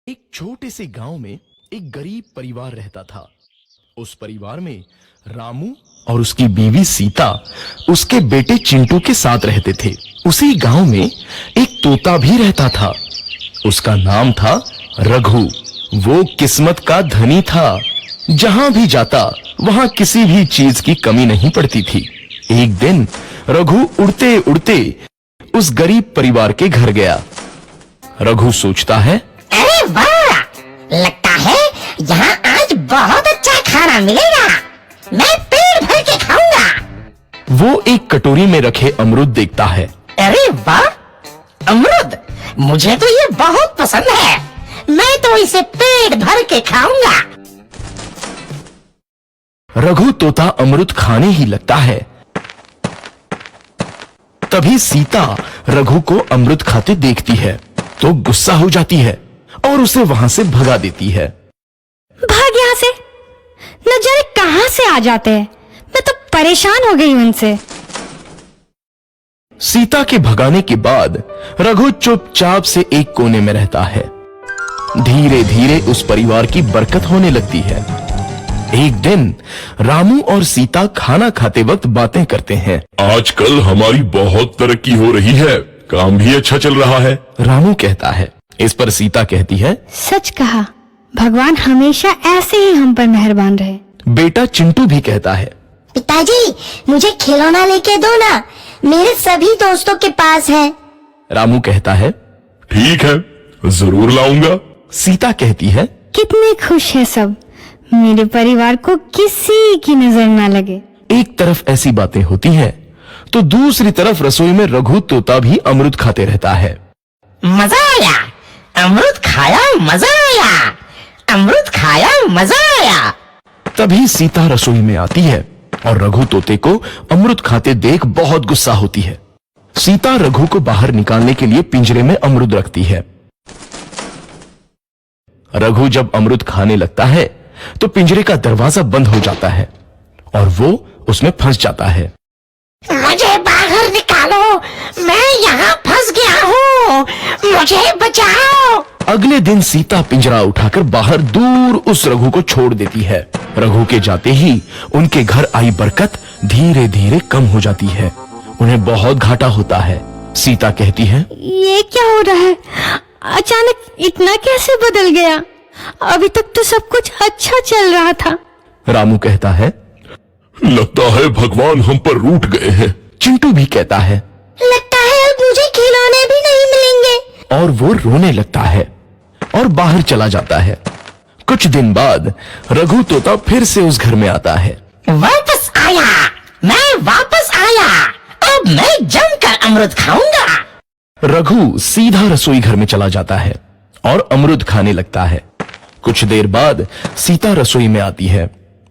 एक छोटे से गांव में एक गरीब परिवार रहता था। उस परिवार में रामू और उसकी बीवी सीता उसके बेटे चिंटू के साथ रहते थे। उसी गांव में एक तोता भी रहता था। उसका नाम था रघु। वो किस्मत का धनी था। जहां भी जाता वहां किसी भी चीज की कमी नहीं पड़ती थी। एक दिन रघु उड़ते उड़ते उस गरीब परिवार के घर गया। रघु सोचता है, अरे वाह, लगता है यहाँ आज बहुत अच्छा खाना मिलेगा। मैं पेट भर के खाऊंगा। वो एक कटोरी में रखे अमरूद देखता है। अरे वाह, अमरूद मुझे तो ये बहुत पसंद है। मैं तो इसे पेट भर के खाऊंगा। रघु तोता अमरूद खाने ही लगता है। तभी सीता रघु को अमरूद खाते देखती है तो गुस्सा हो जाती है और उसे वहां से भगा देती है। भाग यहाँ से, न जाने कहां से आ जाते हैं। मैं तो परेशान हो गई उनसे। सीता के भगाने के बाद रघु चुपचाप से एक कोने में रहता है। धीरे धीरे उस परिवार की बरकत होने लगती है। एक दिन रामू और सीता खाना खाते वक्त बातें करते हैं। आजकल हमारी बहुत तरक्की हो रही है, काम भी अच्छा चल रहा है। रामू कहता है। इस पर सीता कहती है, सच कहा, भगवान हमेशा ऐसे ही हम पर मेहरबान रहे। बेटा चिंटू भी कहता है, पिताजी मुझे खिलौना लेके दो ना, मेरे सभी दोस्तों के पास है। रामू कहता है, ठीक है, जरूर लाऊंगा। सीता कहती है, कितने खुश है सब, मेरे परिवार को किसी की नजर ना लगे। एक तरफ ऐसी बातें होती हैं तो दूसरी तरफ रसोई में रघु तोता भी अमरूद खाते रहता है। मजा आया, अमरूद खाया, मजा आया, अमरूद खाया, मजा आया। तभी सीता रसोई में आती है और रघु तोते को अमरूद खाते देख बहुत गुस्सा होती है। सीता रघु को बाहर निकालने के लिए पिंजरे में अमरूद रखती है। रघु जब अमरूद खाने लगता है तो पिंजरे का दरवाजा बंद हो जाता है और वो उसमें फंस जाता है। मुझे बाहर निकालो, मैं यहाँ फंस गया हूँ, मुझे बचाओ। अगले दिन सीता पिंजरा उठाकर बाहर दूर उस रघु को छोड़ देती है। रघु के जाते ही उनके घर आई बरकत धीरे धीरे कम हो जाती है। उन्हें बहुत घाटा होता है। सीता कहती है, ये क्या हो रहा है, अचानक इतना कैसे बदल गया? अभी तक तो सब कुछ अच्छा चल रहा था। रामू कहता है, लगता है भगवान हम पर रूठ गए हैं। चिंटू भी कहता है, लगता है अब मुझे खिलौने भी नहीं मिलेंगे। और वो रोने लगता है और बाहर चला जाता है। कुछ दिन बाद रघु तोता फिर से उस घर में आता है। वापस आया, मैं वापस आया, अब मैं जमकर अमरूद खाऊंगा। रघु सीधा रसोई घर में चला जाता है और अमरूद खाने लगता है। कुछ देर बाद सीता रसोई में आती है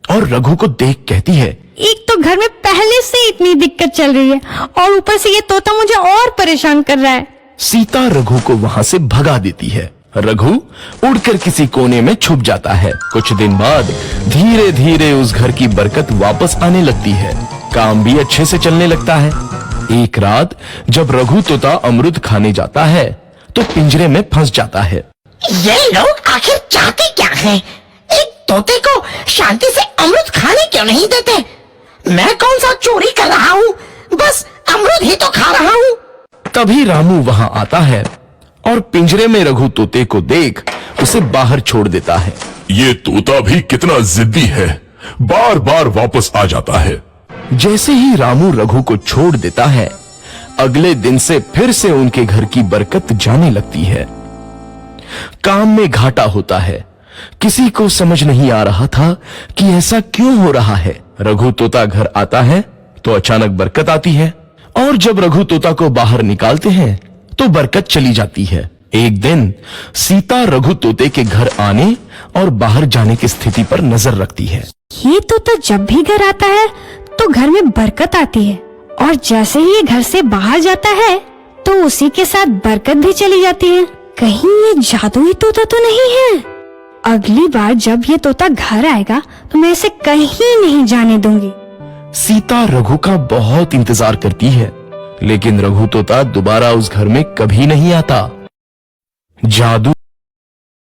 और रघु को देख कहती है, एक तो घर में पहले से इतनी दिक्कत चल रही है और ऊपर से ये तोता मुझे और परेशान कर रहा है। सीता रघु को वहां से भगा देती है। रघु उड़कर किसी कोने में छुप जाता है। कुछ दिन बाद धीरे धीरे उस घर की बरकत वापस आने लगती है। काम भी अच्छे से चलने लगता है। एक रात जब रघु तोता अमरूद खाने जाता है तो पिंजरे में फंस जाता है। ये लोग आखिर चाहते क्या हैं? एक तोते को शांति से अमरूद खाने क्यों नहीं देते? मैं कौन सा चोरी कर रहा हूँ? बस अमरूद ही तो खा रहा हूँ। तभी रामू वहां आता है और पिंजरे में रघु तोते को देख उसे बाहर छोड़ देता है। ये तोता भी कितना जिद्दी है, बार बार वापस आ जाता है। जैसे ही रामू रघु को छोड़ देता है, अगले दिन से फिर से उनके घर की बरकत जाने लगती है। काम में घाटा होता है। किसी को समझ नहीं आ रहा था कि ऐसा क्यों हो रहा है। रघु तोता घर आता है तो अचानक बरकत आती है और जब रघु तोता को बाहर निकालते हैं तो बरकत चली जाती है। एक दिन सीता रघु तोते के घर आने और बाहर जाने की स्थिति पर नजर रखती है। ये तोता जब भी घर आता है तो घर में बरकत आती है और जैसे ही ये घर से बाहर जाता है तो उसी के साथ बरकत भी चली जाती है। कहीं ये जादुई तोता तो नहीं है? अगली बार जब ये तोता घर आएगा तो मैं इसे कहीं नहीं जाने दूंगी। सीता रघु का बहुत इंतजार करती है लेकिन रघु तोता दोबारा उस घर में कभी नहीं आता। जादू